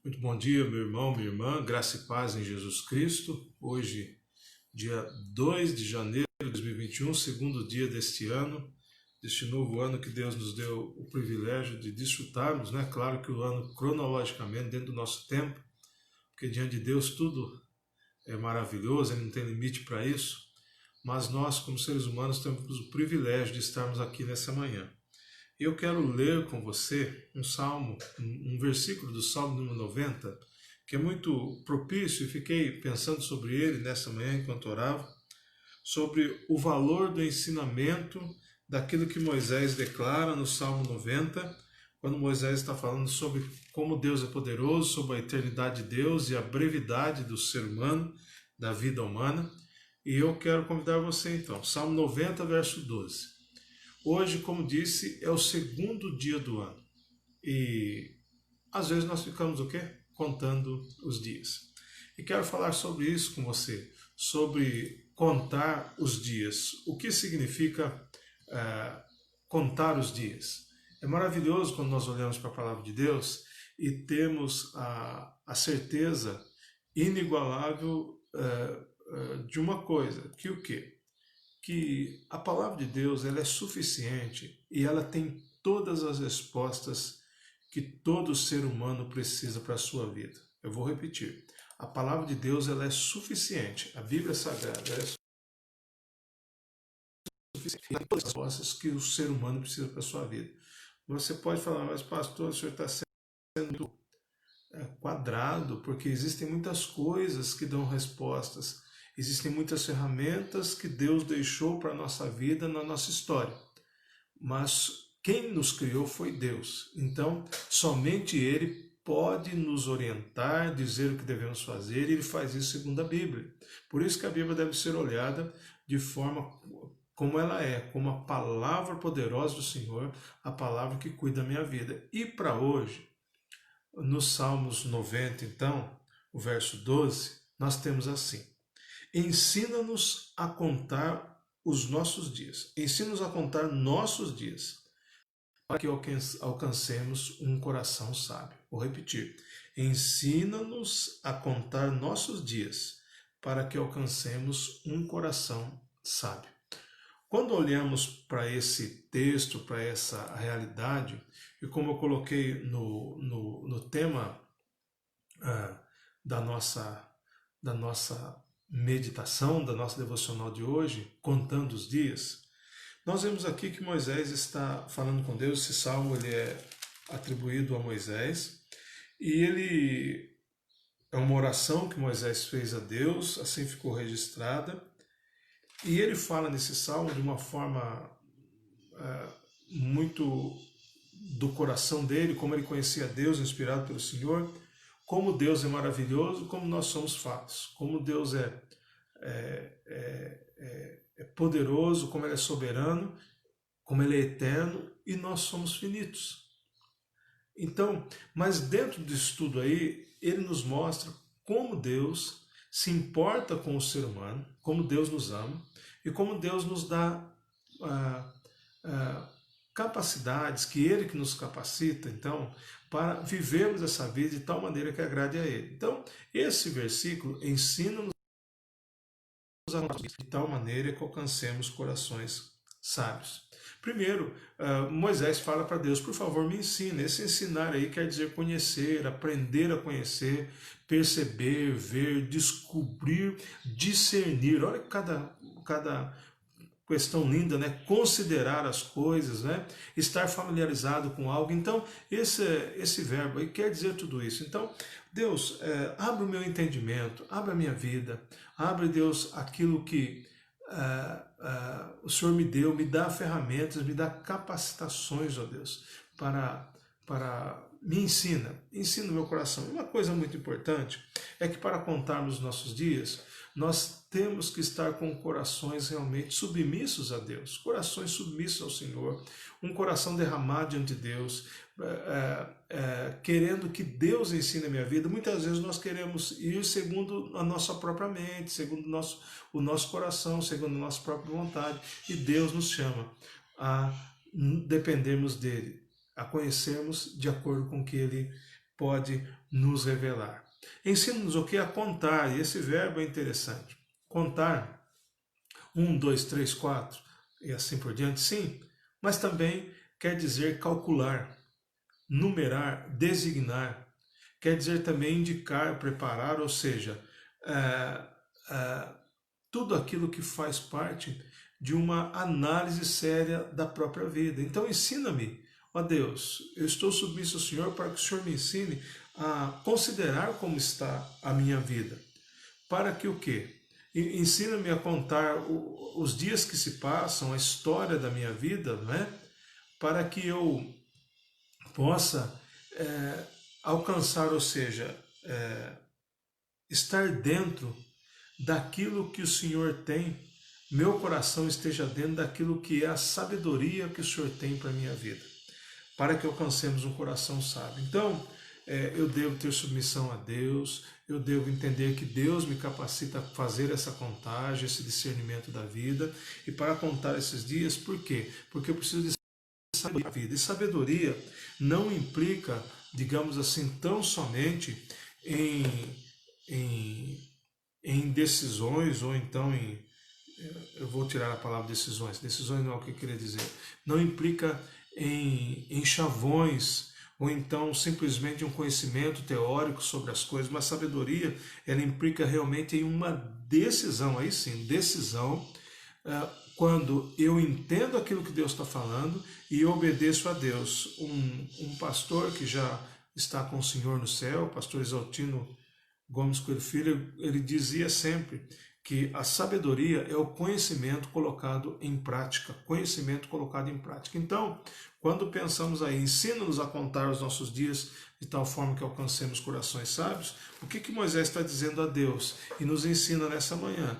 Muito bom dia, meu irmão, minha irmã, graça e paz em Jesus Cristo. Hoje, dia 2 de janeiro de 2021, segundo dia deste ano, deste novo ano que Deus nos deu o privilégio de desfrutarmos, né? Claro que o ano cronologicamente, dentro do nosso tempo, porque diante de Deus tudo é maravilhoso, Ele não tem limite para isso, mas nós, como seres humanos, temos o privilégio de estarmos aqui nessa manhã. Eu quero ler com você um salmo, um versículo do Salmo número 90, que é muito propício, e fiquei pensando sobre ele nessa manhã enquanto orava, sobre o valor do ensinamento daquilo que Moisés declara no Salmo 90, quando Moisés está falando sobre como Deus é poderoso, sobre a eternidade de Deus e a brevidade do ser humano, da vida humana. E eu quero convidar você então, Salmo 90, verso 12. Hoje, como disse, é o segundo dia do ano. E às vezes nós ficamos o quê? Contando os dias. E quero falar sobre isso com você, sobre contar os dias. O que significa contar os dias? É maravilhoso quando nós olhamos para a palavra de Deus e temos a certeza inigualável de uma coisa, que o quê? Que a palavra de Deus ela é suficiente e ela tem todas as respostas que todo ser humano precisa para a sua vida. Eu vou repetir. A palavra de Deus ela é suficiente. A Bíblia Sagrada é suficiente. Tem todas as respostas que o ser humano precisa para a sua vida. Você pode falar, mas pastor, o senhor está sendo quadrado, porque existem muitas coisas que dão respostas. Existem muitas ferramentas que Deus deixou para a nossa vida, na nossa história. Mas quem nos criou foi Deus. Então, somente Ele pode nos orientar, dizer o que devemos fazer, e Ele faz isso segundo a Bíblia. Por isso que a Bíblia deve ser olhada de forma como ela é, como a palavra poderosa do Senhor, a palavra que cuida da minha vida. E para hoje, nos Salmos 90, então, o verso 12, nós temos assim: ensina-nos a contar os nossos dias. Ensina-nos a contar nossos dias, para que alcancemos um coração sábio. Vou repetir. Ensina-nos a contar nossos dias, para que alcancemos um coração sábio. Quando olhamos para esse texto, para essa realidade, e como eu coloquei no tema da nossa meditação, da nossa devocional de hoje, contando os dias, nós vemos aqui que Moisés está falando com Deus. Esse salmo ele é atribuído a Moisés e ele é uma oração que Moisés fez a Deus, assim ficou registrada. E ele fala nesse salmo de uma forma muito do coração dele, como ele conhecia Deus, inspirado pelo Senhor, como Deus é maravilhoso, como nós somos falhos, como Deus é poderoso, como Ele é soberano, como Ele é eterno e nós somos finitos. Então, mas dentro disso tudo aí, Ele nos mostra como Deus se importa com o ser humano, como Deus nos ama e como Deus nos dá capacidades, que Ele que nos capacita, então, para vivermos essa vida de tal maneira que agrade a Ele. Então, esse versículo ensina-nos de tal maneira que alcancemos corações sábios. Primeiro, Moisés fala para Deus, por favor, me ensine. Esse ensinar aí quer dizer conhecer, aprender a conhecer, perceber, ver, descobrir, discernir. Olha cada questão linda, né? Considerar as coisas, né? Estar familiarizado com algo. Então, esse verbo aí quer dizer tudo isso. Então, Deus, abre o meu entendimento, abre a minha vida, abre, Deus, aquilo que o Senhor me deu, me dá ferramentas, me dá capacitações, ó Deus, para me ensina o meu coração. E uma coisa muito importante é que para contarmos os nossos dias, nós temos que estar com corações realmente submissos a Deus, corações submissos ao Senhor, um coração derramado diante de Deus, querendo que Deus ensine a minha vida. Muitas vezes nós queremos ir segundo a nossa própria mente, segundo o nosso coração, segundo a nossa própria vontade, e Deus nos chama a dependermos dele, a conhecermos de acordo com o que ele pode nos revelar. Ensina-nos o que? A contar, e esse verbo é interessante. Contar 1, 2, 3, 4 e assim por diante, sim, mas também quer dizer calcular, numerar, designar, quer dizer também indicar, preparar, ou seja, tudo aquilo que faz parte de uma análise séria da própria vida. Então ensina-me, ó Deus, eu estou submisso ao Senhor para que o Senhor me ensine a considerar como está a minha vida. Para que o quê? Ensina-me a contar os dias que se passam, a história da minha vida, né? Para que eu possa alcançar, ou seja, estar dentro daquilo que o Senhor tem, meu coração esteja dentro daquilo que é a sabedoria que o Senhor tem para a minha vida, para que alcancemos um coração sábio. Então, eu devo ter submissão a Deus, eu devo entender que Deus me capacita a fazer essa contagem, esse discernimento da vida, e para contar esses dias, por quê? Porque eu preciso de sabedoria da vida. E sabedoria não implica, digamos assim, tão somente em decisões, ou então eu vou tirar a palavra decisões não é o que eu queria dizer, não implica em chavões, ou então simplesmente um conhecimento teórico sobre as coisas, mas sabedoria, ela implica realmente em uma decisão, aí sim, decisão, quando eu entendo aquilo que Deus está falando e obedeço a Deus. Um pastor que já está com o Senhor no céu, o pastor Exaltino Gomes Coelho Filho, ele dizia sempre que a sabedoria é o conhecimento colocado em prática, conhecimento colocado em prática. Então, quando pensamos aí, ensina-nos a contar os nossos dias de tal forma que alcancemos corações sábios, o que Moisés está dizendo a Deus e nos ensina nessa manhã,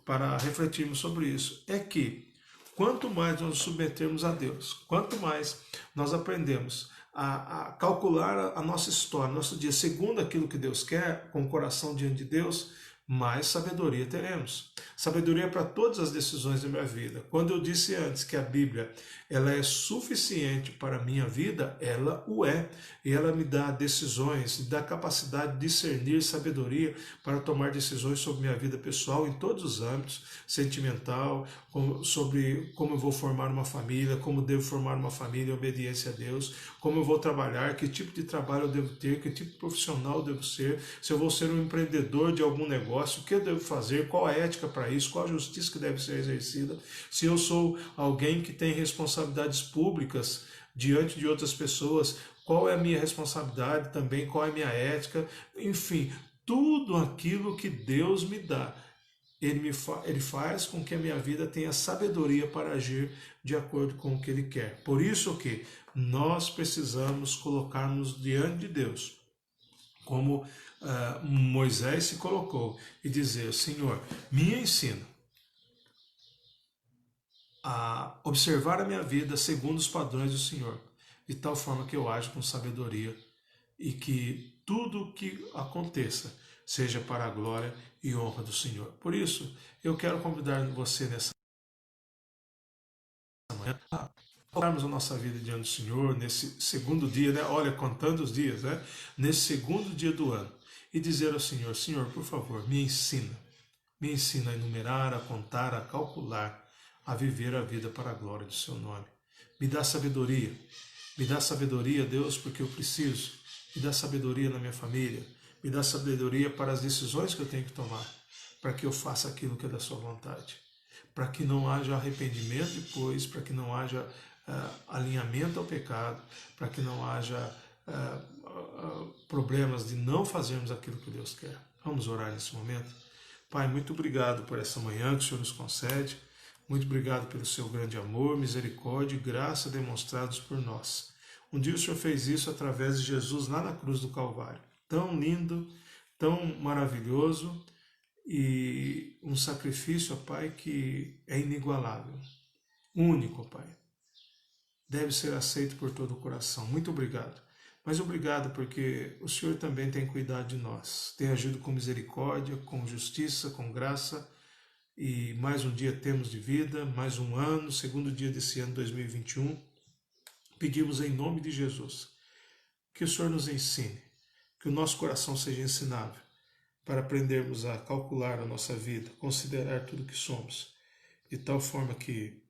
para refletirmos sobre isso, é que quanto mais nós nos submetermos a Deus, quanto mais nós aprendemos a calcular a nossa história, nosso dia, segundo aquilo que Deus quer, com o coração diante de Deus, mais sabedoria teremos. Sabedoria para todas as decisões da minha vida. Quando eu disse antes que a Bíblia ela é suficiente para a minha vida, ela o é. E ela me dá decisões, me dá capacidade de discernir sabedoria para tomar decisões sobre minha vida pessoal em todos os âmbitos, sentimental, sobre como eu vou formar uma família, como devo formar uma família em obediência a Deus, como eu vou trabalhar, que tipo de trabalho eu devo ter, que tipo de profissional eu devo ser, se eu vou ser um empreendedor de algum negócio, o que eu devo fazer, qual a ética para isso, qual a justiça que deve ser exercida, se eu sou alguém que tem responsabilidades públicas diante de outras pessoas, qual é a minha responsabilidade também, qual é a minha ética, enfim, tudo aquilo que Deus me dá. Ele faz com que a minha vida tenha sabedoria para agir de acordo com o que Ele quer. Por isso que nós precisamos colocar-nos diante de Deus, como Moisés se colocou, e dizer: Senhor, me ensina a observar a minha vida segundo os padrões do Senhor, de tal forma que eu aja com sabedoria e que tudo que aconteça seja para a glória e honra do Senhor. Por isso, eu quero convidar você nessa manhã a colocarmos a nossa vida diante do Senhor nesse segundo dia, né? Olha, contando os dias, né? Nesse segundo dia do ano, e dizer ao Senhor: Senhor, por favor, me ensina a enumerar, a contar, a calcular, a viver a vida para a glória do seu nome. Me dá sabedoria, Deus, porque eu preciso. Me dá sabedoria na minha família, me dá sabedoria para as decisões que eu tenho que tomar, para que eu faça aquilo que é da sua vontade, para que não haja arrependimento depois, para que não haja alinhamento ao pecado, para que não haja problemas de não fazermos aquilo que Deus quer. Vamos orar nesse momento. Pai, muito obrigado por essa manhã que o Senhor nos concede. Muito obrigado pelo seu grande amor, misericórdia e graça demonstrados por nós. Um dia o Senhor fez isso através de Jesus lá na cruz do Calvário. Tão lindo, tão maravilhoso, e um sacrifício, ó Pai, que é inigualável. Único, Pai. Deve ser aceito por todo o coração. Muito obrigado. Mas obrigado porque o Senhor também tem cuidado de nós. Tem agido com misericórdia, com justiça, com graça. E mais um dia temos de vida, mais um ano, segundo dia desse ano 2021. Pedimos em nome de Jesus que o Senhor nos ensine que o nosso coração seja ensinável, para aprendermos a calcular a nossa vida, considerar tudo que somos, de tal forma que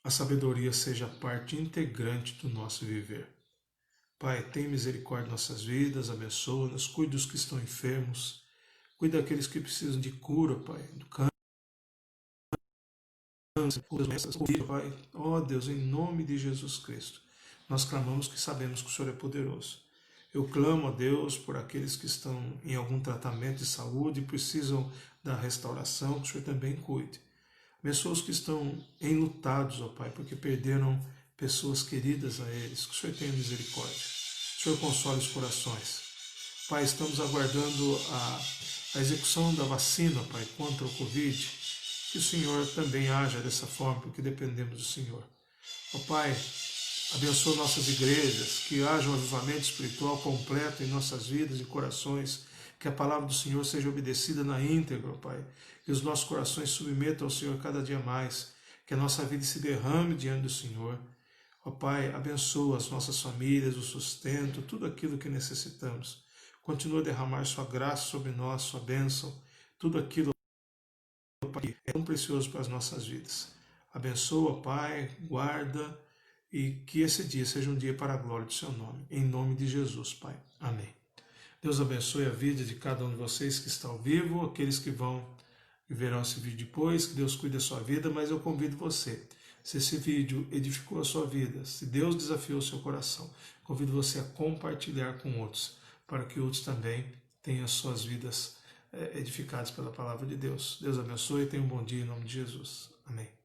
a sabedoria seja parte integrante do nosso viver. Pai, tem misericórdia de nossas vidas, abençoa-nos, cuida dos que estão enfermos, cuida daqueles que precisam de cura, Pai, do câncer, Pai. Ó Deus, em nome de Jesus Cristo, nós clamamos que sabemos que o Senhor é poderoso. Eu clamo a Deus por aqueles que estão em algum tratamento de saúde e precisam da restauração, que o Senhor também cuide. Abençoa os que estão enlutados, ó Pai, porque perderam pessoas queridas a eles, que o Senhor tenha misericórdia. O Senhor console os corações. Pai, estamos aguardando a execução da vacina, Pai, contra o Covid. Que o Senhor também haja dessa forma, porque dependemos do Senhor. Ó Pai, abençoa nossas igrejas, que haja um avivamento espiritual completo em nossas vidas e corações, que a palavra do Senhor seja obedecida na íntegra, ó Pai, que os nossos corações submetam ao Senhor cada dia mais, que a nossa vida se derrame diante do Senhor. Ó Pai, abençoa as nossas famílias, o sustento, tudo aquilo que necessitamos. Continua a derramar sua graça sobre nós, sua bênção, tudo aquilo que é tão precioso para as nossas vidas. Abençoa, Pai, guarda, e que esse dia seja um dia para a glória do seu nome. Em nome de Jesus, Pai. Amém. Deus abençoe a vida de cada um de vocês que está ao vivo, aqueles que vão e verão esse vídeo depois, que Deus cuide da sua vida, mas eu convido você, se esse vídeo edificou a sua vida, se Deus desafiou o seu coração, convido você a compartilhar com outros, para que outros também tenham as suas vidas edificadas pela palavra de Deus. Deus abençoe e tenha um bom dia em nome de Jesus. Amém.